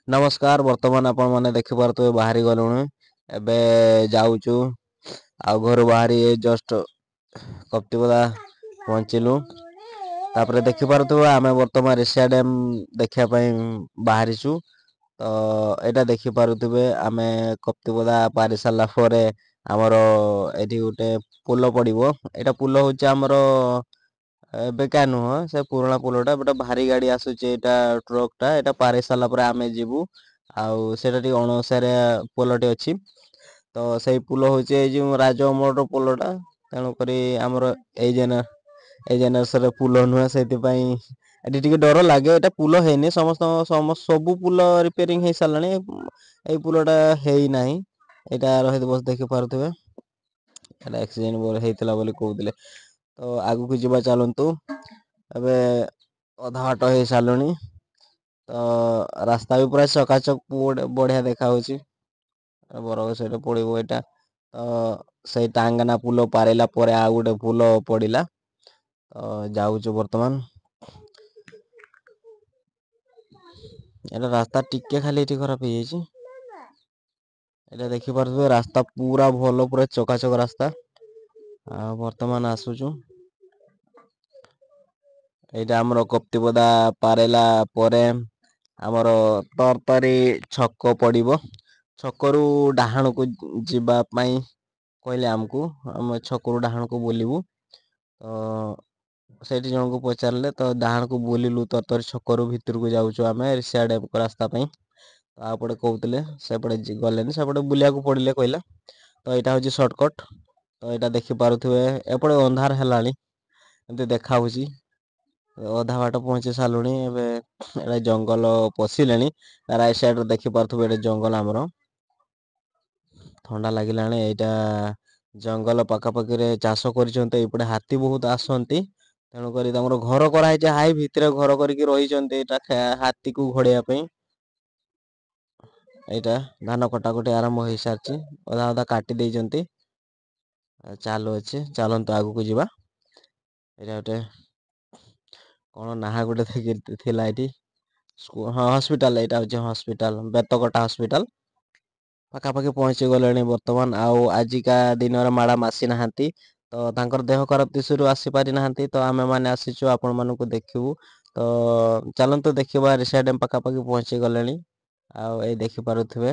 नमस्कार वर्तमान आपण मैंने देखि पारथुबे बाहरी गलुणी एबे जाऊचु आउ घर बाहरी जस्ट कप्तिपदा पहुँचलु तापर देखि पारथुबे आमे वर्तमान ऋषिया डैम देखिया पई बाहरीचु। तो एटा देखि पारुथिबे आमे कप्तिपदा पारि सारला परे हमर एठी गुटे पुल पड़िबो। एटा पुल होचे हमर ଏବେ କା ନୁହଁ ସେ ପୁରୁଣା ପୋଲଟା ଗୋଟେ ଭାରୀ ଗାଡ଼ି ଆସୁଛି ଏଇଟା ଟ୍ରକଟା ଏଇଟା ପାରି ସାରିଲା ପରେ ଆମେ ଯିବୁ। ଆଉ ସେଇଟା ଟିକେ ଅଣଓସାରିଆ ପୋଲଟେ ଅଛି। ତ ସେଇ ପୁଲ ହଉଛି ଏଇ ଯେଉଁ ରାଜ ଅମଳର ପୋଲଟା। ତେଣୁକରି ଆମର ଏଇ ଜେନେରେସନରେ ପୁଲ ନୁହେଁ ସେଇଥିପାଇଁ ଏଠି ଟିକେ ଡର ଲାଗେ। ଏଇଟା ପୁଲ ହେଇନି ସବୁ ପୁଲ ରିପେୟାରିଂ ହେଇ ସାରିଲାଣି। ଏଇ ପୁଲଟା ହେଇନାହିଁ। ଏଇଟା ରହିଥିବ ଦେଖି ପାରୁଥିବେ ଏଇଟା ଆକ୍ସିଡେଣ୍ଟ ହେଇଥିଲା ବୋଲି କହୁଥିଲେ। ତ ଆଗକୁ ଯିବା ଚାଲନ୍ତୁ ଏବେ ଅଧା ବାଟ ହେଇ ସାରିଲୁଣି। ତ ରାସ୍ତା ବି ପୁରା ଚକାଚକ ବଢ଼ିଆ ଦେଖା ହଉଛି। ବରଗଛ ସେଇଟା ପଡ଼ିବ ଏଇଟା। ତ ସେଇ ଟାଙ୍ଗନା ପୁଲ ପାରିଲା ପରେ ଆଉ ଗୋଟେ ପୁଲ ପଡ଼ିଲା। ତ ଯାଉଛୁ ବର୍ତ୍ତମାନ। ଏଇଟା ରାସ୍ତା ଟିକେ ଖାଲି ଏଠି ଖରାପ ହେଇଯାଇଛି। ଏଇଟା ଦେଖିପାରୁଥିବେ ରାସ୍ତା ପୁରା ଭଲ ପୁରା ଚକାଚକ ରାସ୍ତା। ଆଉ ବର୍ତ୍ତମାନ ଆସୁଛୁ। ଏଇଟା ଆମର କପ୍ତିପଦା ପାରେଲା ପରେ ଆମର ତରତରୀ ଛକ ପଡ଼ିବ। ଛକରୁ ଡାହାଣକୁ ଯିବା ପାଇଁ କହିଲେ ଆମକୁ ଆମେ ଛକରୁ ଡାହାଣକୁ ବୁଲିବୁ। ତ ସେଇଠି ଜଣଙ୍କୁ ପଚାରିଲେ ତ ଡାହାଣକୁ ବୁଲିଲୁ ତରତରୀ ଛକରୁ ଭିତରକୁ ଯାଉଛୁ ଆମେ ସିଆଡ଼େ ରାସ୍ତା ପାଇଁ। ତାପଟେ କହୁଥିଲେ ସେପଟେ ଗଲେନି ସେପଟେ ବୁଲିବାକୁ ପଡ଼ିଲେ କହିଲା। ତ ଏଇଟା ହେଉଛି ସର୍ଟକଟ୍। ତ ଏଇଟା ଦେଖିପାରୁଥିବେ ଏପଟେ ଅନ୍ଧାର ହେଲାଣି ଏମିତି ଦେଖା ହଉଛି। ଅଧା ବାଟ ପହଞ୍ଚି ସାରିଲୁଣି। ଏବେ ଏଟା ଜଙ୍ଗଲ ପଶିଲେଣି। ରାଇଟ ସାଇଡରେ ଦେଖିପାରୁଥିବେ ଏଟେ ଜଙ୍ଗଲ ଆମର। ଥଣ୍ଡା ଲାଗିଲାଣି। ଏଇଟା ଜଙ୍ଗଲ ପାଖାପାଖିରେ ଚାଷ କରିଛନ୍ତି। ଏଇପଟେ ହାତୀ ବହୁତ ଆସନ୍ତି। ତେଣୁକରି ତାଙ୍କର ଘର କରାହେଇଛି ହାଇ ଭିତରେ ଘର କରିକି ରହିଛନ୍ତି ଏଇଟା ହାତୀକୁ ଘୋଡେଇବା ପାଇଁ। ଏଇଟା ଧାନ କଟାକଟି ଆରମ୍ଭ ହେଇସାରିଛି। ଅଧା ଅଧା କାଟି ଦେଇଛନ୍ତି। ଚାଲନ୍ତୁ ଆଗକୁ ଯିବା। ଏଇଟା ଗୋଟେ କଣ ନାହା ଗୋଟେ ଥିଲା ଏଇଠି ହଁ ହସ୍ପିଟାଲ। ଏଇଟା ହଉଛି ହସ୍ପିଟାଲ ବେତକଟା ହସ୍ପିଟାଲ। ପାଖାପାଖି ପହଞ୍ଚି ଗଲେଣି ବର୍ତ୍ତମାନ। ଆଉ ଆଜିକା ଦିନରେ ମ୍ୟାଡ଼ାମ ଆସିନାହାନ୍ତି। ତ ତାଙ୍କର ଦେହ ଖରାପ ଦୃଷ୍ଟିରୁ ଆସିପାରି ନାହାନ୍ତି। ତ ଆମେ ମାନେ ଆସିଛୁ ଆପଣ ମାନଙ୍କୁ ଦେଖିବୁ। ତ ଚାଲନ୍ତୁ ଦେଖିବା ରିଷିଆ ଡ୍ୟାମ ପାଖାପାଖି ପହଞ୍ଚି ଗଲେଣି। ଆଉ ଏଇ ଦେଖିପାରୁଥିବେ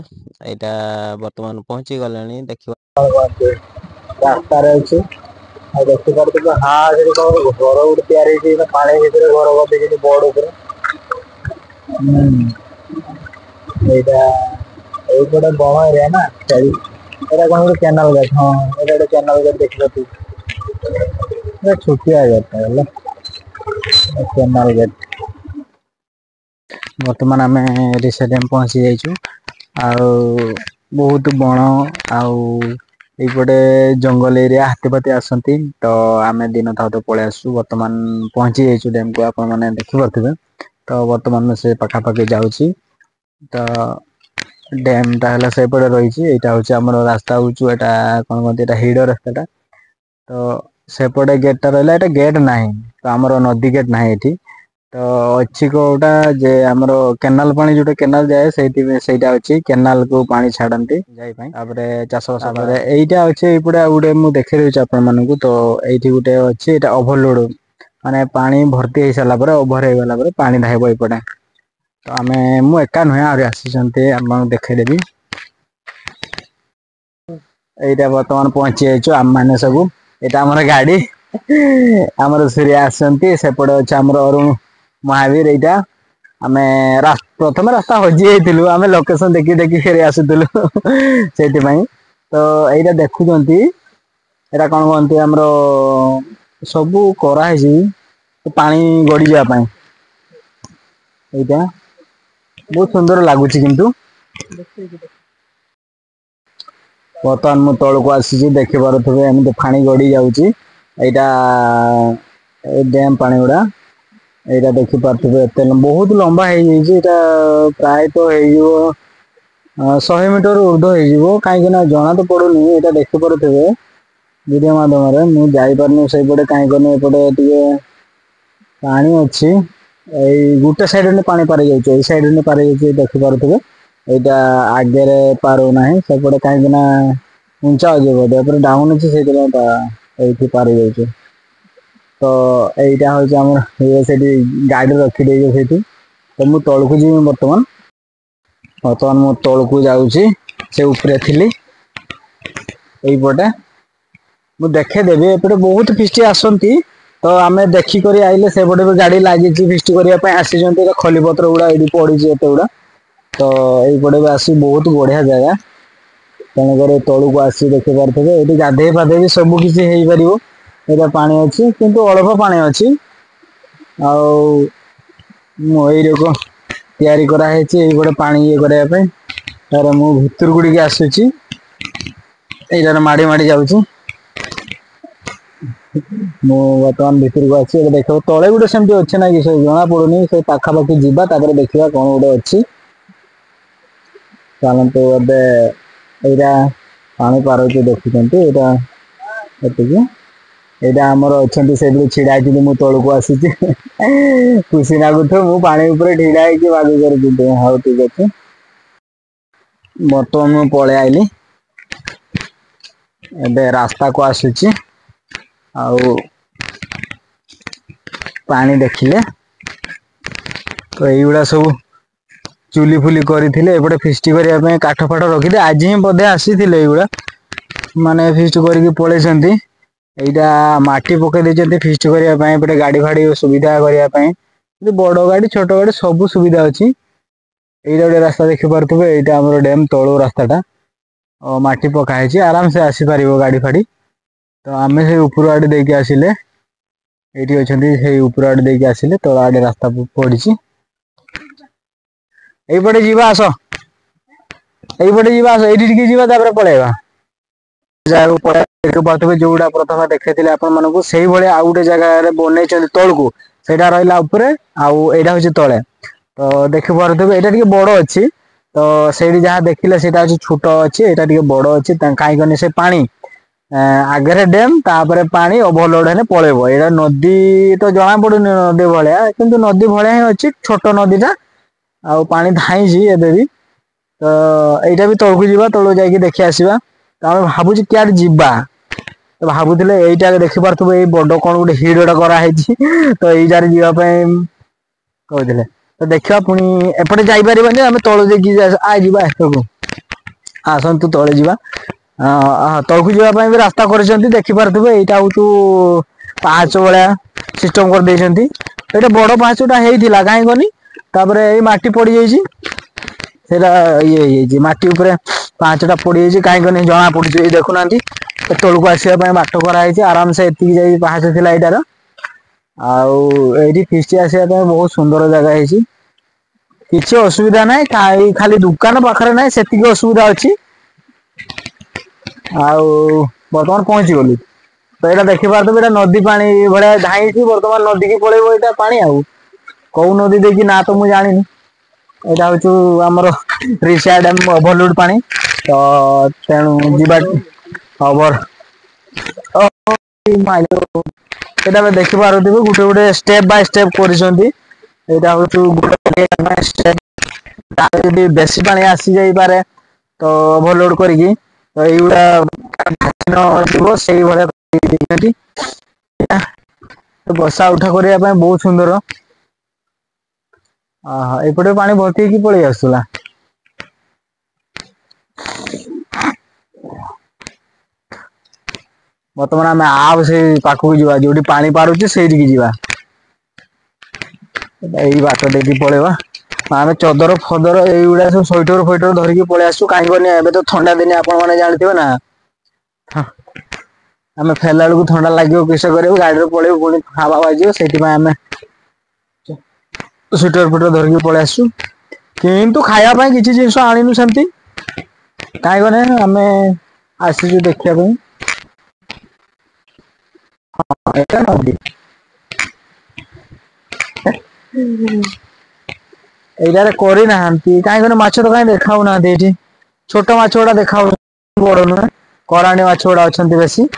ଏଇଟା ବର୍ତ୍ତମାନ ପହଞ୍ଚି ଗଲେଣି। ଦେଖିବା ରାସ୍ତାରେ ଅଛି। ଆଉ ଦେଖିପାରୁଥିବେ ସେଠି କଣ ଘର ଗୋଟେ ତିଆରି ହେଇଛି ପାଣି ଭିତରେ ଘର କରିଦେଇଛନ୍ତି ବୋର୍ଡ ଉପରେ। ଏଇଟା ଏଇପଟେ ବଣ ଏରିଆ ନା ଏଇଟା କଣ ଗୋଟେ କେନାଲ ଗେଟ୍। ହଁ ଏଇଟା ଗୋଟେ କେନାଲ ଗେଟ୍ ଦେଖିପାରୁଥିବେ। ଛୋଟିଆ ଗେଟ୍ ହେଲା କେନାଲ ଗେଟ୍। ବର୍ତ୍ତମାନ ଆମେ ରିଷିଆ ଡ୍ୟାମ ପହଞ୍ଚି ଯାଇଛୁ। ଆଉ ବହୁତ ବଣ ଆଉ ଏଇପଟେ ଜଙ୍ଗଲ ଏରିଆ ହାତୀପାତି ଆସନ୍ତି। ତ ଆମେ ଦିନ ଥାଉ ଥାଉ ପଳେଇ ଆସୁଛୁ। ବର୍ତ୍ତମାନ ପହଞ୍ଚି ଯାଇଛୁ ଡ୍ୟାମକୁ ଆପଣ ମାନେ ଦେଖିପାରୁଥିବେ। ତ ବର୍ତ୍ତମାନ ସେ ପାଖାପାଖି ଯାଉଛି। ତ ଡ୍ୟାମ ଟା ହେଲା ସେପଟେ ରହିଛି। ଏଇଟା ହଉଛି ଆମର ରାସ୍ତା ହଉଛୁ ଏଇଟା କଣ କହନ୍ତି ଏଇଟା ହିଡ ରାସ୍ତାଟା। ତ ସେପଟେ ଗେଟ୍ ଟା ରହିଲା। ଏଇଟା ଗେଟ୍ ନାହିଁ। ତ ଆମର ନଦୀ ଗେଟ୍ ନାହିଁ ଏଠି। ତ ଅଛି କୋଉଟା ଯେ ଆମର କେନାଲ ପାଣି ଯୋଉଟା କେନାଲ ଯାଏ ସେଇଟା ଅଛି। କେନାଲ କୁ ପାଣି ଛାଡନ୍ତି ଯାଇ ପାଇଁ ତାପରେ ଚାଷ ବାସ ତାପରେ ଏଇଟା ଅଛି। ଏଇପଟେ ଆଉ ଗୋଟେ ମୁଁ ଦେଖେଇ ଦଉଛି ଆପଣ ମାନଙ୍କୁ। ତ ଏଇଠି ଗୋଟେ ଅଛି ଏଇଟା ଓଭରଲୋଡ ମାନେ ପାଣି ଭର୍ତ୍ତି ହେଇ ସାରିଲା ପରେ ଓଭର ହେଇଗଲା ପରେ ପାଣି ଢାଳିବ ଏଇପଟେ। ତ ମୁଁ ଏକା ନୁହେଁ ଆହୁରି ଆସିଛନ୍ତି ଆପଣଙ୍କୁ ଦେଖେଇଦେବି। ଏଇଟା ବର୍ତ୍ତମାନ ପହଞ୍ଚି ଯାଇଛୁ ଆମ ମାନେ ସବୁ। ଏଇଟା ଆମର ଗାଡି ଆମର ସିରିଆ ଆସିଛନ୍ତି। ସେପଟେ ଅଛି ଆମର ଅରୁଣ ମହାବୀର। ଏଇଟା ଆମେ ପ୍ରଥମେ ରାସ୍ତା ହଜି ଯାଇଥିଲୁ। ଆମେ ଲୋକେସନ ଦେଖି ଦେଖି ଫେରି ଆସୁଥିଲୁ ସେଇଥିପାଇଁ। ତ ଏଇଟା ଦେଖୁଛନ୍ତି ଏଇଟା କଣ କହନ୍ତି ଆମର ସବୁ କରାହେଇଛି ପାଣି ଗଡିଯିବା ପାଇଁ। ଏଇଟା ବହୁତ ସୁନ୍ଦର ଲାଗୁଛି କିନ୍ତୁ। ବର୍ତ୍ତମାନ ମୁଁ ତଳକୁ ଆସିଛି ଦେଖିପାରୁଥିବେ ଏମିତି ପାଣି ଗଡି ଯାଉଛି। ଏଇଟା ଏଇ ଡ୍ୟାମ ପାଣି ଗୁଡା। ଏଇଟା ଦେଖିପାରୁଥିବେ ଏତେ ବହୁତ ଲମ୍ବା ହେଇଯାଇଛି। ଏଇଟା ପ୍ରାୟତଃ ହେଇଯିବ 100 ମିଟର ଉର୍ଦ୍ଧ ହେଇଯିବ। କାହିଁକି ନା ଜଣା ତ ପଡୁନି। ଏଇଟା ଦେଖିପାରୁଥିବେ ଭିଡିଓ ମାଧ୍ୟମରେ। ମୁଁ ଯାଇପାରୁନି ସେଇପଟେ କାହିଁକି ଏପଟେ ଟିକେ ପାଣି ଅଛି। गोटे साइड पानी पारि जाए साइड पारि जाए देखी पारे यहाँ आगे पार ना सेपटे कहीं उंचा अच्छे बोधे डाउन अच्छे से पारि जाए तो यहाँ हूँ आम से गाड़ी रखीदे तो मुझे तौक जी बर्तमान बर्तमान मु तौक जाऊँगी से उपरे थी यहीपटे मुझे देखेदेवी एपटे बहुत फिस्ट आसती तो आम देखिक आइले सेपटे भी गाड़ी लगी फिस्ट करने आसी खलीपत्र गुड़ा ये पड़ी एत गुड़ा तो यहीपटे भी आसी बहुत बढ़िया जगह तेणुक तौक आसी देखी पारे ये गाधे फाधे भी सबकि हो पार पानी अच्छी किंतु अल्प पानी अच्छी आईक तैयारी कराई पानी ये करने तार मु भितर गुड़ी आसूची यहाँ माड़ी माड़ी जाऊँ बर्तमान भितर को आसी देख तले गोटे सेमती अच्छे ना कि जना पड़ूनी से पाखापाखि जावा देखा कौन गोटे अच्छी चलते यहाँ पानी पार देखुं यहाँ यहाँ आमर अच्छा से छिड़ा मुझे तौक आसी खुशी लगुथ मु पानी ढिड़ा बाग हाँ ठीक अच्छे बर्तमान मुझे पलि आईली ए रास्ता को आसूची पानी देखिले तो युवा सब चुली फुली करते फिस्ट करने काठ फाठ रखी आज ही बोधे आसी युवा माने फिस्ट करके पलैंती यहाँ माटी पकई देते फिस्ट करने गाड़ी फाड़ी सुविधा करने बड़ गाड़ी छोट गाड़ी सब सुविधा अच्छी यहाँ गोटे रास्ता देखी पारे यहाँ आम डैम तलु रास्ताटा और माटी पकाई आराम से आसीपर गाड़ी फाड़ी तो आम से ऊपर आड़े देके आसिले ये अच्छा ऊपर आड़े देके आसिले तल आड़े रास्ता पड़ी यहीपटे जीवा आस यहीपटे जीवा आस ये जीवा पलैया जगह जोड़ा प्रथम देखी आपण मानक से आउ गोटे जगह बनई तौक से रहा आईटा हूँ तले तो देखी पारे यहाँ बड़ अच्छी तो से जहाँ देखिले से छोट अच्छी यहाँ बड़ अच्छी कहीं से पानी आगे डैम तापर पानी ओभरलोड है पलैब यहाँ नदी तो जना पड़ूनी नदी भाया कि नदी भाया ही अच्छी छोट नदीटा आ पानी धाई एबे भी तो यहाँ भी तौक जा तौक जा देखी आसवा तो आम भावुँ क्या जीवा तो भावुले यहीटा देखी पार्थ ये बड़ कौन गोटे हिडटा कराई तो यहीटार जावाई कहते तो देखा पुणी एपटे जापर आम तौल देखी आसतु तले जा तौक जावाई भी रास्ता कर देखी पारे यहाँ हूँ पाँच भाया सिस्टम कर ये बड़ पाँचटा होता कहीं कनी तापर ये मटी पड़ जाटा ये मटी उपर पाँचटा पड़ जाए कहीं कनी जना पड़ी देखुना तौक आसवाई बाट कराई आराम से एति पाँच थी यार आईटी फिस्ट आसवाई बहुत सुंदर जगह है किसी असुविधा ना खाली दुकान पाखे ना से असुविधा अच्छी बर्तमान पहुंची गलु तो यहाँ देखी पारे यहाँ नदी पानी भाया धाई बर्तमान नदी की पलैब यहाँ पानी कौ नदी देखी ना तो मुझे जानी यहाँ हूँ आमर रिसा डैम ओभरलोड पानी तो तेणु जीवा ओभर यहाँ देखी पारे गोटे गोटे स्टेप बाय स्टेप कर हूँ स्टेप बेसी पानी आसी जापे तो ओभरलोड करी तो युवा से बसा उठा करने बहुत सुंदर एपटे पानी भर्ती पलि आसला बर्तमान आम आव से पाखक जा जो पानी पारुचे से यही बाट देखी पलैबा आम चदर फदर युवा सब स्वेटर फैटर धरिकी पलि आसू कहीं तो ठंडा दिन आपने जानते ना आम फेरला बेलू ठंडा लगे किस कर गाड़ी पलैबू पुणी हवा बाजो से स्वेटर फुटर धरिकी पलि आसू किंतु खायापाई किसी जिन आनीनु सेमती कहीं कने आम आसीचु देखा नदी यहाँ करना कहीं माछ तो कहीं देखा ना छोट माछ गुड़ा देखा बड़ नुहे कराणी माछ गुड़ा अच्छा बेसी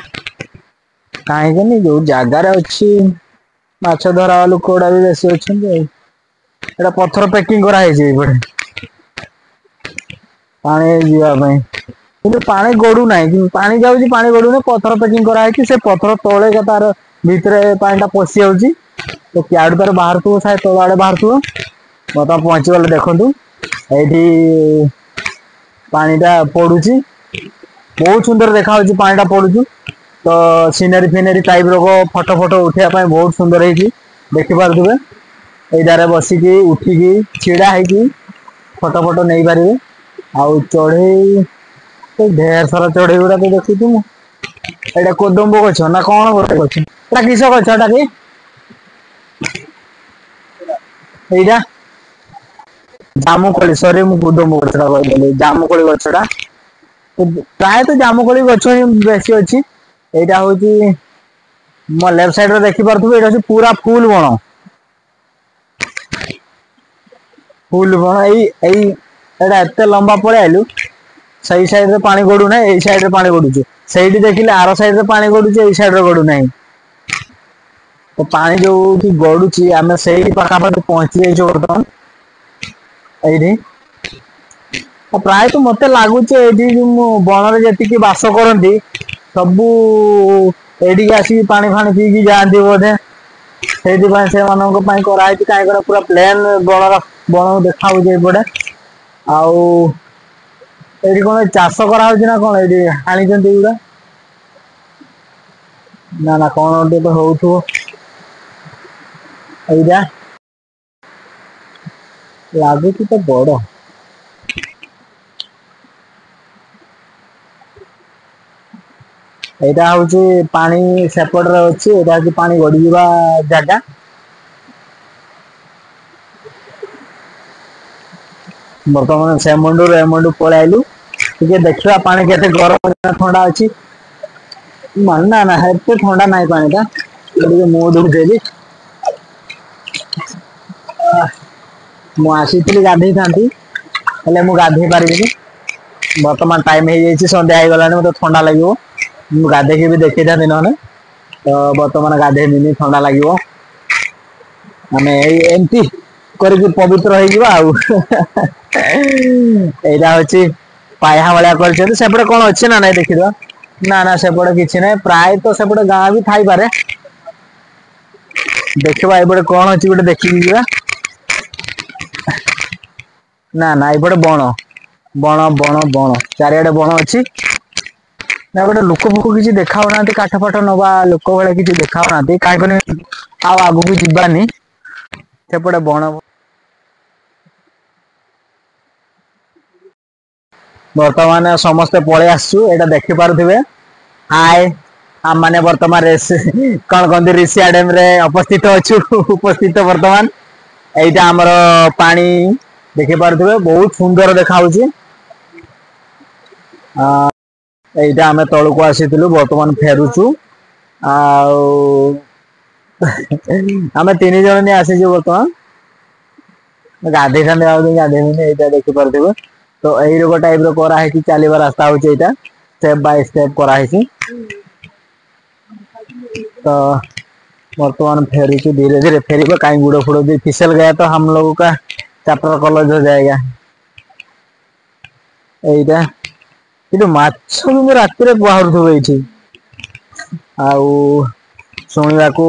कहीं जो जगार अच्छी माछ धरा लोक गुड़ा भी बेसी अच्छा ଏଟା ପଥର ପ୍ୟାକିଂ କରାହେଇଛି ଏଇପଟେ ପାଣି ଯିବା ପାଇଁ, କିନ୍ତୁ ପାଣି ଗଡୁ ନାହିଁ, ପାଣି ଯାଉଛି ପାଣି ଗଡୁନି, ପଥର ପ୍ୟାକିଂ କରାହେଇଛି। ସେ ପଥର ତଳେ ତାର ଭିତରେ ପାଣି ଟା ପଶି ଯାଉଛି, ତ କିଆଡୁ ତାର ବାହାରୁଥିବ, ସାୟଦ ତଳ ଆଡେ ବାହାରୁଥିବ। ବର୍ତ୍ତମାନ ପହଞ୍ଚିଗଲେ ଦେଖନ୍ତୁ, ଏଇଠି ପାଣି ଟା ପଡୁଛି, ବହୁତ ସୁନ୍ଦର ଦେଖା ହଉଛି ପାଣି ଟା ପଡୁଛି। ତ ସିନେରୀ ଫିନେରୀ ଟାଇପ ର ଫଟୋ ଫଟୋ ଉଠେଇବା ପାଇଁ ବହୁତ ସୁନ୍ଦର ହେଇଛି, ଦେଖିପାରୁଥିବେ। ଏଇଟାରେ ବସିକି ଉଠିକି ଛିଡା ହେଇକି ଫଟୋ ଫଟୋ ନେଇପାରିବେ। ଆଉ ଚଢେଇ ଢେର ସାରା ଚଢେଇ ଗୁଡା ତ ଦେଖୁଛୁ ମୁଁ। ଏଇଟା କୋଦମ୍ବ ଗଛ ନା କଣ ଗୋଟେ ଗଛ, ଏଇଟା କିସ ଗଛ ଏଟା କି? ଏଇଟା ଜାମୁକୋଳି, ସରି ମୁଁ କୋଦମ୍ବ ଗଛଟା କହିଦେଲି, ଜାମୁକୋଳି ଗଛଟା। ପ୍ରାୟତଃ ଜାମୁକୋଳି ଗଛ ହିଁ ବେଶୀ ଅଛି। ଏଇଟା ହଉଛି ମୋ ଲେଫ୍ଟ ସାଇଡରେ ଦେଖିପାରୁଥିବେ, ଏଇଟା ହଉଛି ପୁରା ଫୁଲ ବଣ। ଫୁଲ ବଣ, ଏଇ ଏଇଟା ଏତେ ଲମ୍ବା ପଳେଇ ଆଇଲୁ, ସେଇ ସାଇଡ ରେ ପାଣି ଗଡୁନାହିଁ, ଏଇ ସାଇଡ ରେ ପାଣି ଗଡୁଛି। ସେଇଠି ଦେଖିଲେ ଆର ସାଇଡ ରେ ପାଣି ଗଡୁଛି, ଏଇ ସାଇଡ ରେ ଗଡୁନାହିଁ। ତ ପାଣି ଯୋଉଠି ଗଡୁଛି, ଆମେ ସେଇଠି ପାଖାପାଖି ପହଞ୍ଚି ଯାଇଛୁ ବର୍ତ୍ତମାନ। ଏଇଠି ପ୍ରାୟତଃ ମତେ ଲାଗୁଛି, ଏଇଠି ଯୋଉ ମୁଁ ବଣରେ ଯେତିକି ବାସ କରନ୍ତି ସବୁ ଏଇଠିକି ଆସିକି ପାଣି ଫାଣି ପିଇକି ଯାଆନ୍ତି ବୋଧେ। ସେଇଥିପାଇଁ ସେମାନଙ୍କ ପାଇଁ କରାହେଇଛି, କାହିଁକିନା ପୁରା ପ୍ଲେନ ବଣ ଦେଖା ହାଉଛି ଏଇପଟେ। ଆଉ ଏଇଠି କଣ ଚାଷ କରାହଉଛି ନା କଣ, ଏଇଠି ହାଣିଛନ୍ତି ଏଇଗୁଡା। ନା ନା କଣ ଗୋଟେ ତ ହଉଥିବ ଏଇଟା। ଲାଗୁଛି ତ ବଡ। ଏଇଟା ହଉଛି ପାଣି ସେପଟରେ ଅଛି, ଏଇଟା ହଉଛି ପାଣି ଗଡିଯିବା ଜାଗା। ବର୍ତ୍ତମାନ ସେ ମୁଣ୍ଡରୁ ଏ ମୁଣ୍ଡକୁ ପଳେଇ ଆଇଲୁ, ଟିକେ ଦେଖିବା ପାଣି କେତେ ଗରମ ନା ଥଣ୍ଡା ଅଛି। ନା ନା ଏତେ ଥଣ୍ଡା ନାଇଁ ପାଣି ଟା, ଟିକେ ମୁହଁ ଧୋଇଦେଲି। ମୁଁ ଆସିଥିଲି ଗାଧେଇଥାନ୍ତି, ହେଲେ ମୁଁ ଗାଧେଇ ପାରିବିନି। ବର୍ତ୍ତମାନ ଟାଇମ ହେଇଯାଇଛି, ସନ୍ଧ୍ୟା ହେଇଗଲାଣି, ମତେ ଥଣ୍ଡା ଲାଗିବ। ମୁଁ ଗାଧେଇକି ବି ଦେଖେଇଥାନ୍ତି ନହେଲେ, ତ ବର୍ତ୍ତମାନ ଗାଧେଇବିନି ଥଣ୍ଡା ଲାଗିବ। ଆମେ ଏମତି କରିକି ପବିତ୍ର ହେଇଯିବା ଆଉ। ଏଇଟା ହଉଛି ପାହ୍ୟା ଭଳିଆ କରିଛନ୍ତି, ସେପଟେ କଣ ଅଛି ନା ନାଇଁ ଦେଖିଦବା। ନା ନା ସେପଟେ କିଛି ନାହିଁ, ପ୍ରାୟତଃ ସେପଟେ ଗାଁ ବି ଥାଇପାରେ। ଦେଖିବା ଏଇପଟେ କଣ ଅଛି ଗୋଟେ ଦେଖିକି ଯିବା। ନା ନା ଏଇପଟେ ବଣ, ବଣ ବଣ ବଣ ଚାରିଆଡେ ବଣ ଅଛି। ନା ଗୋଟେ ଲୋକ ଫୋକ କିଛି ଦେଖା ହଉନାହାନ୍ତି, କାଠ ଫାଠ ନବା ଲୋକ ଭଳିଆ କିଛି ଦେଖା ହଉନାହାନ୍ତି, କାହିଁ କହନି ଆଉ ଆଗକୁ ଯିବାନି, ସେପଟେ ବଣ ବର୍ତ୍ତମାନ ସମସ୍ତେ ପଳେଇ ଆସିଛୁ, ଏଇଟା ଦେଖିପାରୁଥିବେ। ହାଏ, ଆମ ମାନେ ବର୍ତ୍ତମାନ କଣ କହନ୍ତି ରିଷିଆ ଡ୍ୟାମ ରେ ଅବସ୍ଥିତ ଅଛୁ, ଉପସ୍ଥିତ ବର୍ତ୍ତମାନ। ଏଇଟା ଆମର ପାଣି ଦେଖିପାରୁଥିବେ, ବହୁତ ସୁନ୍ଦର ଦେଖା ହଉଛି। ଏଇଟା ଆମେ ତଳକୁ ଆସିଥିଲୁ, ବର୍ତ୍ତମାନ ଫେରୁଛୁ। ଆଉ ଆମେ 3 ଜଣ ଆସିଛୁ ବର୍ତ୍ତମାନ। ଗାଧେଇଥାନ୍ତି ଆଉ ଗାଧେଇବିନି, ଏଇଟା ଦେଖିପାରୁଥିବେ। ତ ଏଇ ରୋଗ ଟାଇପ ର କରାହେଇକି ଚାଲିବା ରାସ୍ତା ହଉଛି ଏଇଟା, ଷ୍ଟେପ ବାଇ ଷ୍ଟେପ କରାହେଇଛି। ତ ବର୍ତ୍ତମାନ ଫେରୁଛୁ, ଧୀରେ ଧୀରେ ଫେରିବା, କାଇଁ ଗୁଡ ଫୁଡ ବି ଫିସଲ ଗया ତ हम लोगों का चैप्टर क्लोज हो जाएगा। ଏଇଟା କିନ୍ତୁ ମାଛ ବି ମୁଁ ରାତିରେ ବାହାରୁଥିବ ଏଇଠି। ଆଉ ଶୁଣିବାକୁ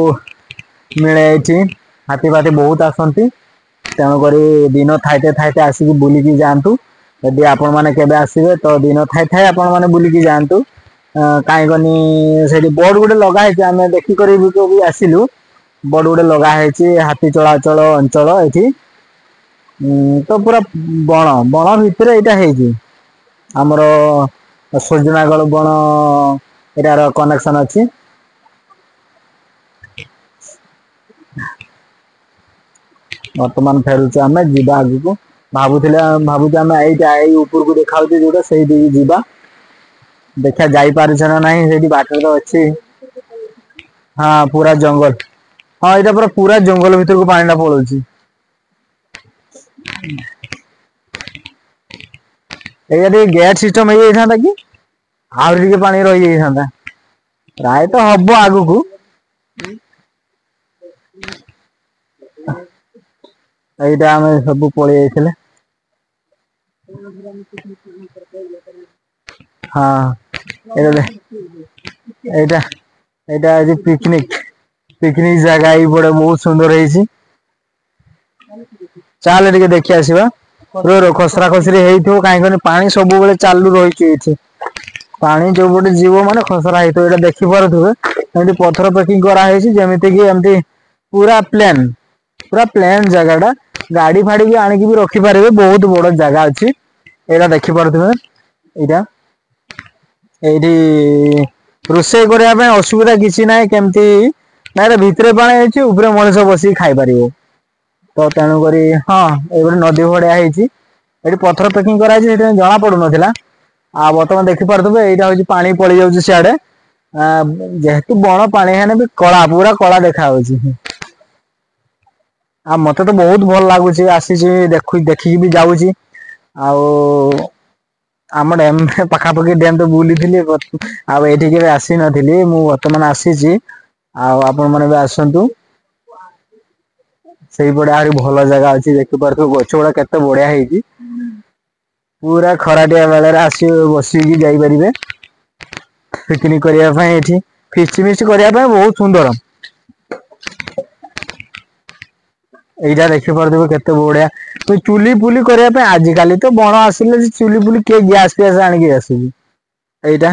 ମିଳେ ଏଇଠି, ହାତୀ ଫାତୀ ବହୁତ ଆସନ୍ତି। ତେଣୁକରି ଦିନ ଥାଇତେ ଥାଇତେ ଆସିକି ବୁଲିକି ଯାଆନ୍ତୁ। ଯଦି ଆପଣ ମାନେ କେବେ ଆସିବେ ତ ଦିନ ଥାଇ ଥାଇ ଆପଣ ମାନେ ବୁଲିକି ଯାଆନ୍ତୁ। କାହିଁ କନି ସେଠି ବୋର୍ଡ ଗୋଟେ ଲଗା ହେଇଛି, ଆମେ ଦେଖିକରି ବି ଆସିଲୁ। ବୋର୍ଡ ଗୋଟେ ଲଗା ହେଇଛି, ହାତୀ ଚଳାଚଳ ଅଞ୍ଚଳ ଏଠି। ତ ପୁରା ବଣ, ବଣ ଭିତରେ ଏଇଟା ହେଇଛି। ଆମର ସୂର୍ଯ୍ୟନାଗଳ ବଣ ଏଟାର କନେକ୍ସନ ଅଛି। ବର୍ତ୍ତମାନ ଫେରୁଛୁ ଆମେ, ଯିବା ଆଗକୁ। ଭାବୁଛୁ ଆମେ ଏଇଟା ଏଇ ଉପରକୁ ଦେଖାଉଛି ଯୋଉଟା ସେଇଠିକି ଯିବା। ଦେଖିଆ ଯାଇପାରୁଛ ନା ନାହିଁ, ସେଇଠି ବାଟରେ ତ ଅଛି। ହଁ ପୁରା ଜଙ୍ଗଲ, ହଁ ଏଇଟା ପୁରା ଜଙ୍ଗଲ ଭିତରକୁ ପାଣି ଟା ପଳଉଛି। ଏଇଟା ଟିକେ ଗେଟ୍ ସିଷ୍ଟମ ହେଇଯାଇଥାନ୍ତା କି, ଆହୁରି ଟିକେ ପାଣି ରହିଯାଇଥାନ୍ତା। ପ୍ରାୟତଃ ହବ ଆଗକୁ। ଏଇଟା ଆମେ ସବୁ ପଳେଇ ଯାଇଥିଲେ। ହଁ ଏଇଟା ଏଇଟା ହଉଛି ପିକନିକ ଜାଗା ଏଇପଟେ ବହୁତ ସୁନ୍ଦର ହେଇଛି। ଚାଲେ ଟିକେ ଦେଖି ଆସିବା। ର ଖସରା ଖସରି ହେଇଥିବ କାହିଁକି କନି ପାଣି ସବୁବେଳେ ଚାଲୁ ରହିଛି ଏଇଠି। ପାଣି ଯୋଉ ପଟେ ଯିବ ମାନେ ଖସରା ହେଇଥିବ ଏଇଟା ଦେଖିପାରୁଥିବେ। ଏମିତି ପଥର ପେକିଂ କରାହେଇଛି ଯେମିତି କି ଏମତି ପୁରା ପ୍ଲେନ୍। ପୁରା ପ୍ଲେନ୍ ଜାଗା ଟା ଗାଡି ଫାଡି ବି ଆଣିକି ବି ରଖିପାରିବେ ବହୁତ ବଡ ଜାଗା ଅଛି। ଏଇଟା ଦେଖିପାରୁଥିବେ ଏଇଟା। ଏଇଠି ରୋଷେଇ କରିବା ପାଇଁ ଅସୁବିଧା କିଛି ନାହିଁ କେମିତି ନାଇଁ ଭିତରେ ପାଣି ହେଇଛି ଉପରେ ମଣିଷ ବସିକି ଖାଇ ପାରିବ। ତ ତେଣୁକରି ହଁ ଏଇ ଗୋଟେ ନଦୀ ଭଡିଆ ହେଇଛି। ଏଠି ପଥର ପେକିଂ କରାଯାଇଛି ସେଥିପାଇଁ ଜଣା ପଡୁନଥିଲା। ଆଉ ବର୍ତ୍ତମାନ ଦେଖିପାରୁଥିବେ ଏଇଟା ହଉଛି ପାଣି ପଳେଇ ଯାଉଛି ସିଆଡେ। ଆ ଯେହେତୁ ବଣ ପାଣି ହେନେ ବି କଳା ପୁରା କଳା ଦେଖା ହାଉଛି। ଆଉ ମତେ ତ ବହୁତ ଭଲ ଲାଗୁଛି ଆସିଛି ଦେଖିକି ବି ଯାଉଛି। ଆଉ ଆମ ଡ୍ୟାମ ପାଖାପାଖି ଡ୍ୟାମ ତ ବୁଲିଥିଲି ଆଉ ଏଇଠି କେବେ ଆସି ନଥିଲି ମୁଁ ବର୍ତ୍ତମାନ ଆସିଛି ଆଉ ଆପଣ ମାନେ ବି ଆସନ୍ତୁ। ସେଇପଟେ ଆହୁରି ଭଲ ଜାଗା ଅଛି ଦେଖିପାରୁଥିବ ଗଛ ଗୁଡା କେତେ ବଢିଆ ହେଇଛି। ପୁରା ଖରାଟିଆ ବେଳରେ ଆସି ବସିକି ଯାଇପାରିବେ। ପିକନିକ କରିବା ପାଇଁ ଏଠି ଫିଷ୍ଟ ଫିଷ୍ଟ କରିବା ପାଇଁ ବହୁତ ସୁନ୍ଦର। ଏଇଟା ଦେଖିପାରୁଥିବେ କେତେ ବଢିଆ। ତ ଚୁଲି ଫୁଲି କରିବା ପାଇଁ ଆଜିକାଲି ତ ବଣ ଆସିଲେ ଚୁଲି ଫୁଲି କିଏ ଗ୍ୟାସ ଫ୍ୟାସ ଆଣିକି ଆସୁଛି। ଏଇଟା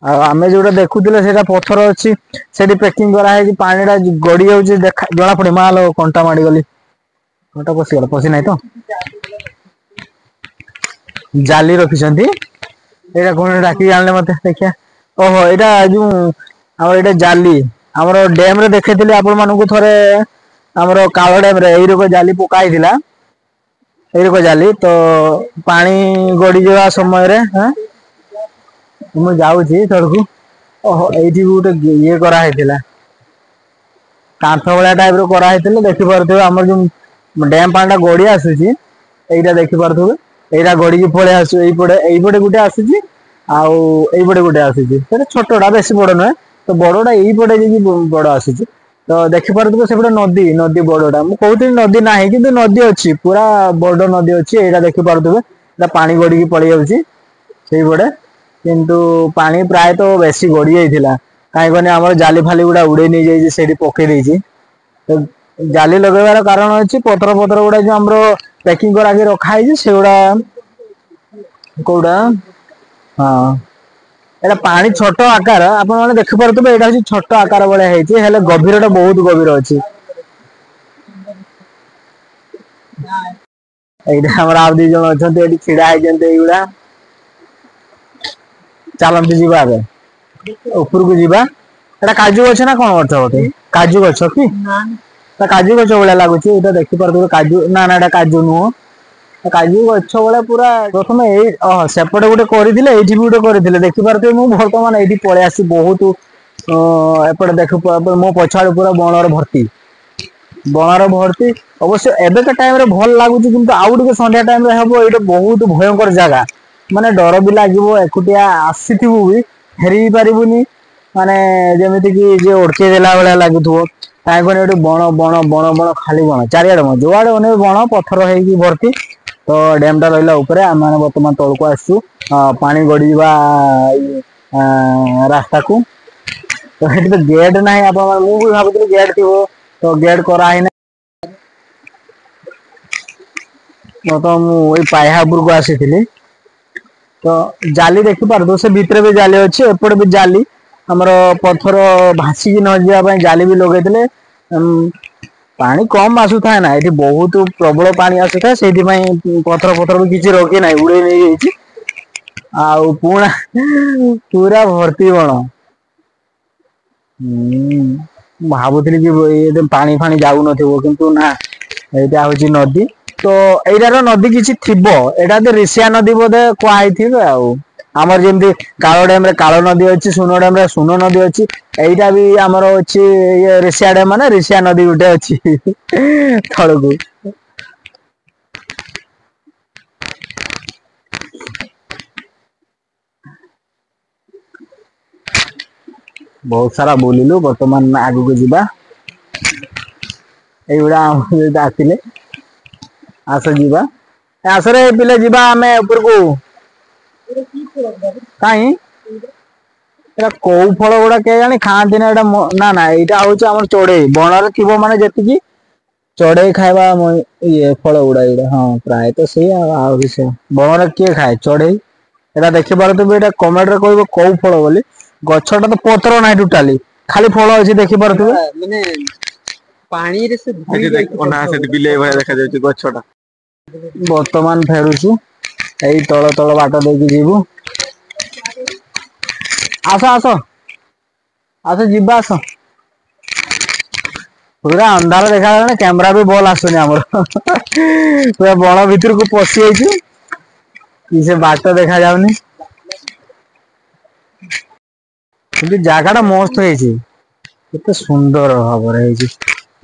ଆଉ ଆମେ ଯୋଉଟା ଦେଖୁଥିଲେ ସେଇଟା ପଥର ଅଛି। ସେଠି ପେକିଂ କରାହେଇକି ପାଣି ଟା ଗଡି ଯାଉଛି ଦେଖା ଜଣା ପଡେ ମାଲୋ କଣ୍ଟା ମାଡିଗଲି। କଣ୍ଟା ପଶିଗଲା ପଶି ନାହିଁ ତ? ଜାଲି ରଖିଛନ୍ତି ଏଇଟା କଣ ଡାକିକି ଆଣିଲେ ମତେ ଦେଖିଆ। ଓହୋ ଏଇଟା ଯୋଉ ଆମର ଏଇଟା ଜାଲି ଆମର ଡ୍ୟାମ ରେ ଦେଖେଇଥିଲି ଆପଣ ମାନଙ୍କୁ ଥରେ ଆମର କାଳ ଡ୍ୟାମରେ ଏଇରକ ଜାଲି ପକା ହେଇଥିଲା। ଏଇରକ ଜାଲି ତ ପାଣି ଗଡିଯିବା ସମୟରେ ମୁଁ ଯାଉଛି ତଳକୁ ଓହୋ ଏଇଠି ବି ଗୋଟେ ଇଏ କରାହେଇଥିଲା। କାନ୍ଥ ଭଳିଆ ଟାଇପ ର କରାହେଇଥିଲେ ଦେଖିପାରୁଥିବେ ଆମର ଯୋଉ ଡ୍ୟାମ ପାଣି ଟା ଗଡି ଆସୁଛି ଏଇଟା ଦେଖିପାରୁଥିବେ ଏଇଟା ଗଡିକି ପଳେଇ ଆସୁ ଏଇପଟେ ଗୋଟେ ଆସୁଛି। ଆଉ ଏଇପଟେ ଗୋଟେ ଆସୁଛି ସେଟା ଛୋଟଟା ବେଶୀ ବଡ ନୁହେଁ। ତ ବଡଟା ଏଇପଟେ ଦେଇକି ବଡ ଆସୁଛି। ତ ଦେଖିପାରୁଥିବ ସେପଟେ ନଦୀ ବଡଟା ମୁଁ କହୁଥିଲି ନଦୀ ନାହିଁ କିନ୍ତୁ ନଦୀ ଅଛି। ପୁରା ବଡ ନଦୀ ଅଛି ଏଇଟା ଦେଖିପାରୁଥିବେ ଏଇଟା ପାଣି ଗଡିକି ପଳେଇ ଯାଉଛି। ସେଇପଟେ କିନ୍ତୁ ପାଣି ପ୍ରାୟତଃ ବେଶୀ ଗଡି ଯାଇଥିଲା। କାହିଁ କନି ଆମର ଜାଲି ଫାଲି ଗୁଡା ଉଡେଇ ନେଇଯାଇଛି ସେଇଠି ପକେଇ ଦେଇଛି। ଜାଲି ଲଗେଇବାର କାରଣ ଅଛି ପଥର ଗୁଡା ଯୋଉ ଆମର ପ୍ୟାକିଂ କରାହେଇକି ରଖା ହେଇଛି ସେଗୁଡା କୋଉଟା ହଁ। ଏଇଟା ପାଣି ଛୋଟ ଆକାର ଆପଣ ମାନେ ଦେଖିପାରୁଥିବେ ଏଇଟା ହଉଛି ଛୋଟ ଆକାର ଭଳିଆ ହେଇଛି ହେଲେ ଗଭୀର ଟା ବହୁତ ଗଭୀର ଅଛି। ଏଇଟା ଆମର ଆଉ ଦି ଜଣ ଅଛନ୍ତି ଏଇଠି ଛିଡା ହେଇଛନ୍ତି ଏଇଗୁଡା। ଚାଲନ୍ତୁ ଯିବା ଏବେ ଉପରକୁ ଯିବା। ଏଇଟା କାଜୁ ଗଛ ନା କଣ ଗଛ ଗୋଟେ କାଜୁ ଗଛ କି? କାଜୁ ଗଛ ଭଳିଆ ଲାଗୁଛି ଏଇଟା ଦେଖିପାରୁଥିବେ କାଜୁ ନା ଏଇଟା କାଜୁ ନୁହଁ। କାଜୁ ଗଛ ଭଳିଆ ପୁରା ପ୍ରଥମେ ଏଇ ସେପଟେ ଗୋଟେ କରିଥିଲେ ଏଇଠି ବି ଗୋଟେ କରିଥିଲେ ଦେଖିପାରୁଥିବେ ମୁଁ ବର୍ତ୍ତମାନ ଏଇଠି ପଳେଇ ଆସିଛି ବହୁତ ଏପଟେ ଦେଖ ମୋ ପଛ ଆଡେ ପୁରା ବଣର ଭର୍ତ୍ତି। ବଣର ଭର୍ତ୍ତି ଅବଶ୍ୟ ଏବେକା ଟାଇମ ରେ ଭଲ ଲାଗୁଛି କିନ୍ତୁ ଆଉ ଟିକେ ସନ୍ଧ୍ୟା ଟାଇମ ରେ ହବ ଏଇଟା ବହୁତ ଭୟଙ୍କର ଜାଗା। ମାନେ ଡର ବି ଲାଗିବ ଏକୁଟିଆ ଆସିଥିବୁ ବି ଫେରି ବି ପାରିବୁନି। ମାନେ ଯେମିତି କି ଯିଏ ଅଟକେଇ ଦେଲା ଭଳିଆ ଲାଗୁଥିବ। କାଇଁ କନି ଏଠି ବଣ ଖାଲି ବଣ ଚାରିଆଡେ ବଣ ଯୋଉଆଡେ ଅନେଇବ ବଣ ପଥର ହେଇକି ଭର୍ତ୍ତି। ତ ଡ୍ୟାମ ଟା ରହିଲା ଉପରେ ଆମେ ମାନେ ବର୍ତ୍ତମାନ ତଳକୁ ଆସିଛୁ ପାଣି ଗଡିଯିବା ରାସ୍ତାକୁ। ତ ସେଠି ତ ଗେଟ୍ ନାହିଁ ଆପଣ ମୁଁ ବି ଭାବୁଥିଲି ଗେଟ୍ ଥିବ ତ ଗେଟ୍ କରାହେଇନାହିଁ। ତ ମୁଁ ଏଇ ପାହ୍ୟା ଉପରକୁ ଆସିଥିଲି। ତ ଜାଲି ଦେଖିପାରୁଥିବ ସେ ଭିତରେ ବି ଜାଲି ଅଛି ଏପଟେ ବି ଜାଲି। ଆମର ପଥର ଭାସିକି ନ ଯିବା ପାଇଁ ଜାଲି ବି ଲଗେଇଥିଲେ ପାଣି କମ ଆସୁଥାଏ ନା ଏଠି ବହୁତ ପ୍ରବଳ ପାଣି ଆସୁଥାଏ ସେଇଥିପାଇଁ ପଥର ବି କିଛି ରଖି ନାହିଁ ଉଡେଇ ନେଇଯାଇଛି। ଆଉ ପୁରା ଭର୍ତ୍ତି ବଣ। ହୁଁ ଭାବୁଥିଲି କି ଏ ପାଣି ଫାଣି ଯାଉନଥିବ କିନ୍ତୁ ନା ଏଇଟା ହଉଛି ନଦୀ। ତ ଏଇଟାର ନଦୀ କିଛି ଥିବ ଏଇଟା ତ ରିସିଆ ନଦୀ ବୋଧେ କୁହା ହେଇଥିବ ଆଉ। ଆମର ଯେମିତି କାଳ ଡ୍ୟାମ ରେ କାଳ ନଦୀ ଅଛି ସୁନ ଡ୍ୟାମ ରେ ସୁନ ନଦୀ ଅଛି। ଏଇଟା ବି ଆମର ଅଛି ଇଏ ରିସିଆ ଡ୍ୟାମ ମାନେ ରିସିଆ ନଦୀ ଗୋଟେ ଅଛି ତଳକୁ। ବହୁତ ସାରା ବୁଲିଲୁ ବର୍ତ୍ତମାନ ଆଗକୁ ଯିବା। ଏଇଗୁଡା ଆମ ସହିତ ଆସିଲେ। ଆସ ଯିବା ଆସରେ ପିଲେ ଯିବା ଆମେ ଉପରକୁ କାଇଁ ଏଟା କୋଉ ଫଳ ଗୁଡା କେଜାଣି ଖାଆନ୍ତି ନା ଏଇଟା ନା ନା ଏଇଟା ହଉଛି ଆମର ଚଢେଇ ବଣରେ ଥିବ ମାନେ ଯେତିକି ଚଢେଇ ଖାଇବା ଇଏ ଫଳ ଗୁଡା ଏଇଟା ହଁ ପ୍ରାୟତଃ ସେଇ ଆଉ କିଛି ବଣରେ କିଏ ଖାଏ ଚଢେଇ ଏଇଟା ଦେଖିପାରୁଥିବେ ଏଇଟା କମେଣ୍ଟ ରେ କହିବ କୋଉ ଫଳ ବୋଲି ଗଛଟା ତ ପତ୍ର ନାହିଁ ଟୋଟାଲି ଖାଲି ଫଳ ଅଛି ଦେଖିପାରୁଥିବେ ମାନେ ପାଣିରେ ସେ ସେଠି ବିଲେଇ ଭଳିଆ ଦେଖାଯାଉଛି ଗଛଟା ବର୍ତ୍ତମାନ ଫେରୁଛୁ ଏଇ ତଳ ବାଟ ଦେଇକି ଯିବୁ ଆସ ଆସ ଆସ ଯିବା ଆସ ପୁରା ଅନ୍ଧାର ଦେଖାଗଲାଣି କ୍ୟାମେରା ବି ଭଲ ଆସୁନି ଆମର ପୁରା ବଣ ଭିତରକୁ ପଶି ଯାଇଛୁ କି ସେ ବାଟ ଦେଖା ଯାଉନି କିନ୍ତୁ ଜାଗା ଟା ମସ୍ତ ହେଇଛି କେତେ ସୁନ୍ଦର ଭାବରେ ହେଇଛି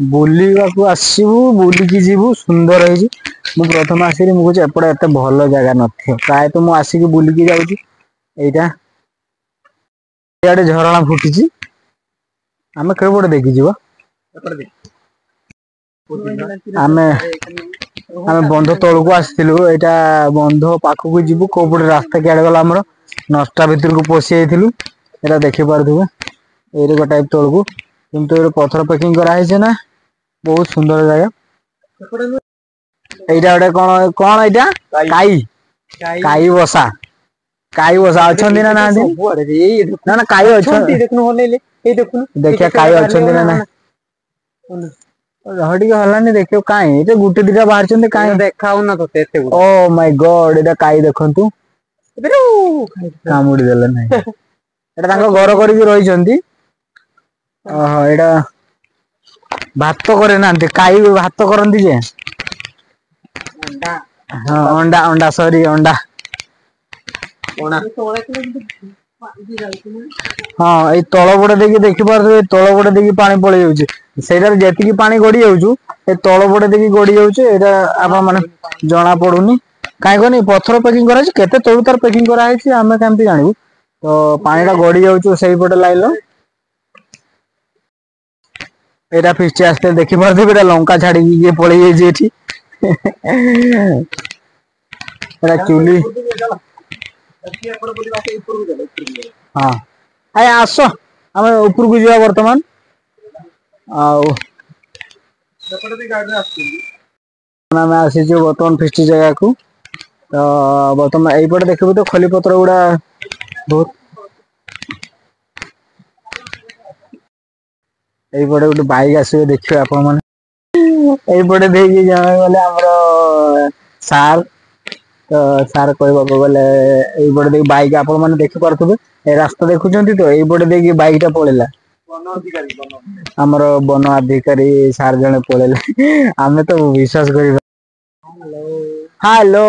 ବୁଲିବାକୁ ଆସିବୁ ବୁଲିକି ଯିବୁ ସୁନ୍ଦର ହେଇଛି ମୁଁ ପ୍ରଥମେ ଆସିଲି ମୁଁ କହୁଛି ଏପଟେ ଏତେ ଭଲ ଜାଗା ନଥିବ ପ୍ରାୟତଃ ମୁଁ ଆସିକି ବୁଲିକି ଯାଉଛି ଏଇଟା ଇଆଡେ ଝରଣା ଫୁଟିଛି ଆମେ କେଉ ପଟେ ଦେଇକି ଯିବ ଆମେ ଆମେ ବନ୍ଧ ତଳକୁ ଆସିଥିଲୁ ଏଇଟା ବନ୍ଧ ପାଖକୁ ଯିବୁ କୋଉ ପଟେ ରାସ୍ତା କିଆଡେ ଗଲା ଆମର ନଷ୍ଟ ଭିତରକୁ ପଶି ଯାଇଥିଲୁ ଏଇଟା ଦେଖିପାରୁଥିବେ ଏଇଠି ଗୋଟାଏ ତଳକୁ କିନ୍ତୁ ଏ ପଥର ପେକିଂ କରାହେଇଛି ନା ବହୁତ ସୁନ୍ଦର ଜାଗା ଏଇଟା ଗୋଟେ କଣ କଣ ଏଇଟା କାଇ ବସା ଅଛନ୍ତି ନା ନାହାନ୍ତି ନା ନା କାଇ ଅଛନ୍ତି ଦେଖିବା କାଇ ଅଛନ୍ତି ନା ନାଇଁ ରହ ଟିକେ ହେଲାନି ଦେଖିବ କାଇଁ ଏଟା ଗୋଟେ ଦିଟା ବାହାରିଛନ୍ତି କାଇଁ ଦେଖା ହଉନା ତତେ ଓ ମାଇ ଗଡ୍ ଏଇଟା କାଇ ଦେଖନ୍ତୁ କାମୁଡି ଦେଲେ ନାଇଁ ଏଟା ତାଙ୍କ ଘର କରିକି ରହିଛନ୍ତି ଓହୋ ଏଇଟା ଭାତ କରି ନାହାନ୍ତି କାଇ ଭାତ କରନ୍ତି ଯେ ହଁ ଅଣ୍ଡା ଅଣ୍ଡା ସରି ଅଣ୍ଡା ହଁ ଏଇ ତଳ ପଟେ ଦେଇକି ଦେଖିପାରୁଥିବେ ଏଇ ତଳ ପଟେ ଦେଇକି ପାଣି ପଳେଇ ଯାଉଛି ସେଇଟାରେ ଯେତିକି ପାଣି ଗଡି ଯାଉଛୁ ଏ ତଳ ପଟେ ଦେଇକି ଗଡି ଯାଉଛି ଏଇଟା ଆପଣ ମାନେ ଜଣା ପଡୁନି କାହିଁ କହନି ପଥର ପେକିଂ କରାହେଇଛି କେତେ ତଳୁ ତାର ପେକିଂ କରାହେଇଛି ଆମେ କେମିତି ଜାଣିବୁ ତ ପାଣି ଟା ଗଡି ଯାଉଛୁ ସେଇପଟେ ଲାଇନ ଏଇଟା ଫିଷ୍ଟ ଆସିଥିଲେ ଦେଖିପାରୁଥିବେ ଏଇଟା ଲଙ୍କା ଛାଡିକି କିଏ ପଳେଇ ଯାଇଛି ଏଠି ଏଟା ଚୁଲି ହଁ ଆଜ୍ଞା ଆସ ଆମେ ଉପରକୁ ଯିବା ବର୍ତ୍ତମାନ ଆଉ ଆମେ ଆସିଛୁ ବର୍ତ୍ତମାନ ଫିଷ୍ଟି ଜାଗାକୁ ତ ବର୍ତ୍ତମାନ ଏଇପଟେ ଦେଖିବୁ ତ ଖଲି ପତ୍ର ଗୁଡା ବହୁତ ଏଇପଟେ ଗୋଟେ ବାଇକ୍ ଆସିବେ ଦେଖିବେ ଆପଣ ମାନେ ଏଇପଟେ ଦେଇକି ଜଣେ ଗଲେ ଆମର ସାର୍ ତ ସାର୍ କହିବାକୁ ଗଲେ ଏଇପଟେ ଦେଇକି ବାଇକ୍ ଆପଣ ମାନେ ଦେଖିପାରୁଥିବେ ଏ ରାସ୍ତା ଦେଖୁଛନ୍ତି ତ ଏଇପଟେ ଦେଇକି ବାଇକ୍ ଟା ପଳେଇଲା ଆମର ବନ ଅଧିକାରୀ ସାର୍ ଜଣେ ପଳେଇଲେ ଆମେ ତ ବିଶ୍ଵାସ କରିବା ହ୍ୟାଲୋ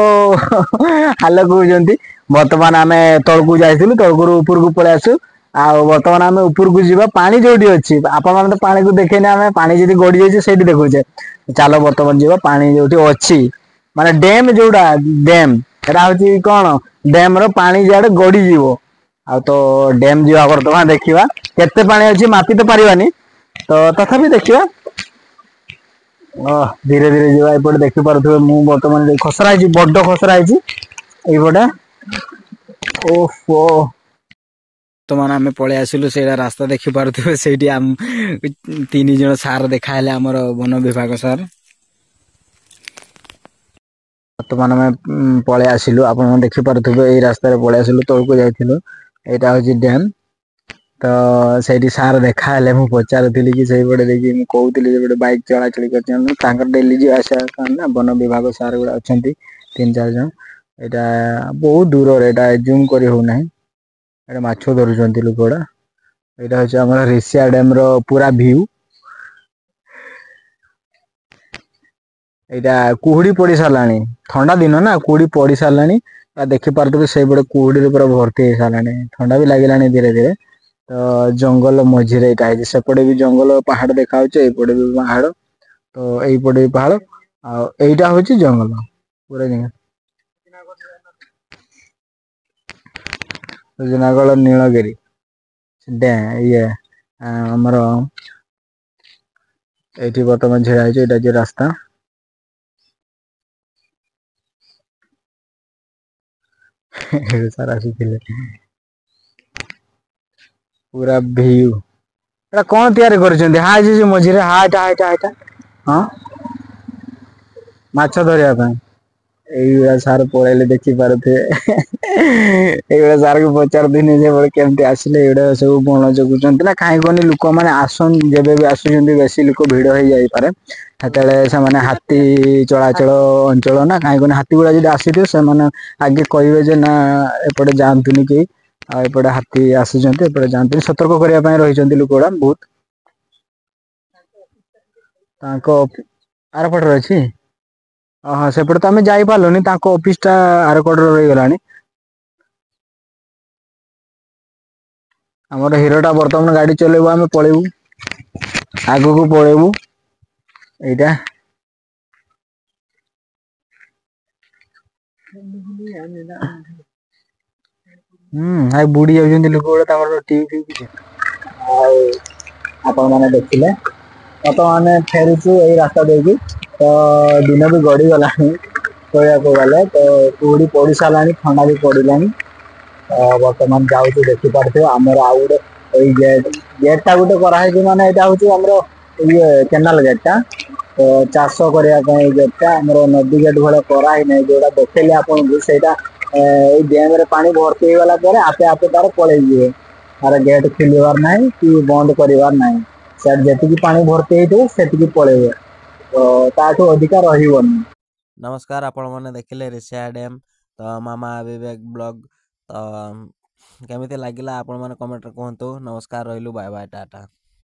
ହାଲୋ କହୁଛନ୍ତି ବର୍ତ୍ତମାନ ଆମେ ତଳକୁ ଯାଇଥିଲୁ ତଳକୁ ଉପରକୁ ପଳେଇ ଆସୁ ଆଉ ବର୍ତ୍ତମାନ ଆମେ ଉପରକୁ ଯିବା ପାଣି ଯୋଉଠି ଅଛି ଆପଣ ମାନେ ତ ପାଣିକୁ ଦେଖେନି ଆମେ ପାଣି ଯଦି ଗଡି ଯାଇଛି ସେଇଠି ଦେଖୁଛେ ଚାଲ ବର୍ତ୍ତମାନ ଯିବା ପାଣି ଯୋଉଠି ଅଛି ମାନେ ଡ୍ୟାମ ଯୋଉଟା ଡ୍ୟାମ ସେଟା ହଉଛି କଣ ଡ୍ୟାମ ର ପାଣି ଯଆଡେ ଗଡିଯିବ ଆଉ ତ ଡ୍ୟାମ ଯିବା ବର୍ତ୍ତମାନ ଦେଖିବା କେତେ ପାଣି ଅଛି ମାପି ତ ପାରିବାନି ତ ତଥାପି ଦେଖିବା ଧୀରେ ଧୀରେ ଯିବା ଏପଟେ ଦେଖିପାରୁଥିବେ ମୁଁ ବର୍ତ୍ତମାନ ଖସରା ହେଇଛି ବଡ ଖସରା ହେଇଛି ଏଇପଟେ ଓହୋ ବର୍ତ୍ତମାନ ଆମେ ପଳେଇ ଆସିଲୁ ସେଇଟା ରାସ୍ତା ଦେଖି ପାରୁଥିବେ ସେଇଠି ତିନି ଜଣ ସାର୍ ଦେଖା ହେଲେ ଆମର ବନ ବିଭାଗ ସାର୍ ବର୍ତ୍ତମାନ ଆମେ ପଳେଇ ଆସିଲୁ ଆପଣ ଦେଖିପାରୁଥିବେ ଏଇ ରାସ୍ତାରେ ପଳେଇ ଆସିଲୁ ତଳକୁ ଯାଇଥିଲୁ ଏଇଟା ହଉଛି ଡ୍ୟାମ ତ ସେଇଠି ସାର୍ ଦେଖା ହେଲେ ମୁଁ ପଚାରୁଥିଲି କି ସେଇପଟେ ଦେଇକି ମୁଁ କହୁଥିଲି ଯେ ଗୋଟେ ବାଇକ୍ ଚଳାଚଳି କରି ତାଙ୍କର ଡେଲି ଯିବା ଆସିବା ନା ବନ ବିଭାଗ ସାର୍ ଗୁଡା ଅଛନ୍ତି 3-4 ଜଣ ଏଇଟା ବହୁତ ଦୂରରେ ଏଇଟା ଜୁମ କରି ହଉନାହିଁ ଏଟା ମାଛ ଧରୁଛନ୍ତି ଲୋକ ଗୁଡା ଏଇଟା ହଉଛି ଆମର ରିଷିଆ ଡ୍ୟାମ ର ପୁରା ଭିୟୁ ଏଇଟା କୁହୁଡି ପଡି ସାରିଲାଣି ଥଣ୍ଡା ଦିନ ନା କୁହୁଡି ପଡି ସାରିଲାଣି ଆ ଦେଖିପାରୁଥିବେ ସେଇପଟେ କୁହୁଡିରେ ପୁରା ଭର୍ତ୍ତି ହେଇ ସାରିଲାଣି ଥଣ୍ଡା ବି ଲାଗିଲାଣି ଧୀରେ ଧୀରେ ତ ଜଙ୍ଗଲ ମଝିରେ ଏଇଟା ହେଇଛି ସେପଟେ ବି ଜଙ୍ଗଲ ପାହାଡ ଦେଖା ହାଉଛି ଏଇପଟେ ବି ପାହାଡ ତ ଏଇପଟେ ବି ପାହାଡ ଆଉ ଏଇଟା ହଉଛି ଜଙ୍ଗଲ ପୁରା ସୁଜନାଗଳ ନୀଳଗିରି ଇଏ ଆମର ଏଇଠି ବର୍ତ୍ତମାନ ଛିଡା ହେଇଛି ଏଇଟା ହଉଛି ରାସ୍ତା ଏଇଠି ସାର୍ ଆସୁଥିଲେ ପୁରା ଭିଉ। ଏଟା କଣ ତିଆରି କରିଛନ୍ତି? ମଝିରେ ହାଇଟା ହଁ ମାଛ ଧରିବା ପାଇଁ। ଏଇଭଳିଆ ସାର୍ ପଳେଇଲେ ଦେଖି ପାରୁଥିବେ। ଏଇଭଳିଆ ସାର୍ କୁ ପଚାରୁଥିନି ସେଭଳି କେମିତି ଆସିଲେ ଏଇଗୁଡା ସବୁ ବଣ ଜଗୁଛନ୍ତି ନା କାହିଁ କୁହନି ଲୋକମାନେ ଯେବେ ବି ଆସୁଛନ୍ତି ବେଶୀ ଲୋକ ଭିଡ ହେଇଯାଇପାରେ ସେତେବେଳେ ସେମାନେ ହାତୀ ଚଳାଚଳ ଅଞ୍ଚଳ ନା କାହିଁ କୁହନି ହାତୀ ଗୁଡା ଯଦି ଆସିଥିବେ ସେମାନେ ଆଗେ କହିବେ ଯେ ନା ଏପଟେ ଯାଆନ୍ତୁନି କେହି। ଆଉ ଏପଟେ ହାତୀ ଆସିଛନ୍ତି ଏପଟେ ଯାଆନ୍ତୁନି ସତର୍କ କରିବା ପାଇଁ ରହିଛନ୍ତି ଲୋକ ଗୁଡା ବହୁତ। ତାଙ୍କ ଆରପଟରେ ଅଛି। ଓହଁ ସେପଟେ ତ ଆମେ ଯାଇପାରିଲୁନି ତାଙ୍କ ଅଫିସ ଟା ଆରକଡରେ ରହିଗଲାଣି। ଆମର ହିରୋ ଟା ବର୍ତ୍ତମାନ ଗାଡି ଚଲେଇବୁ ଆମେ ପଳେଇବୁ ଆଗକୁ ପଳେଇବୁ। ଏଇଟା ଆଉ ବୁଡି ଯାଉଛନ୍ତି ଲୋକ ଗୁଡା ତାଙ୍କର ଟିଭି ଫିଭି କିଛି ଆଉ ଆପଣ ମାନେ ଦେଖିଲେ ବର୍ତ୍ତମାନେ ଫେରୁଛୁ ଏଇ ରାସ୍ତା ଦେଇକି ତ ଦିନ ବି ଗଡିଗଲାଣି। କହିବାକୁ ଗଲେ ତ କୁହୁଡି ପଡି ସାରିଲାଣି ଥଣ୍ଡା ବି ପଡିଲାଣି। ବର୍ତ୍ତମାନ ଯାଉଛୁ ଦେଖିପାରୁଥିବେ ଆମର ଆଉ ଗୋଟେ ଏଇ ଗେଟ୍ ଟା ଗୋଟେ କରାହେଇଛି ମାନେ ଏଇଟା ହଉଛି ଆମର ଇଏ କେନାଲ ଗେଟ୍ ଟା। ତ ଚାଷ କରିବା ପାଇଁ ଗେଟ୍ ଟା ଆମର ନଦୀ ଗେଟ୍ ଭଳିଆ କରାହେଇନାହିଁ ଯୋଉଟା ଦେଖେଇଲି ଆପଣଙ୍କୁ ସେଇଟା ଏଇ ଡ୍ୟାମ ରେ ପାଣି ଭର୍ତ୍ତି ହେଇଗଲା ପରେ ଆପେ ଆପେ ତାର ପଳେଇଯିବ। ତାର ଗେଟ୍ ଖୋଲିବାର ନାହିଁ କି ବନ୍ଦ କରିବାର ନାହିଁ। ସିଆଡେ ଯେତିକି ପାଣି ଭର୍ତ୍ତି ହେଇଥିବ ସେତିକି ପଳେଇବ ତ ତାଠୁ ଅଧିକା ରହିବନି। ନମସ୍କାର ଆପଣମାନେ ଦେଖିଲେ ରିଷିଆ ଡ୍ୟାମ୍ ତ ମାମା ବିବେକ ବ୍ଲଗ ତ କେମିତି ଲାଗିଲା ଆପଣମାନେ କମେଣ୍ଟରେ କୁହନ୍ତୁ। ନମସ୍କାର ରହିଲୁ ବାଏ ବାଏ ଟାଟା।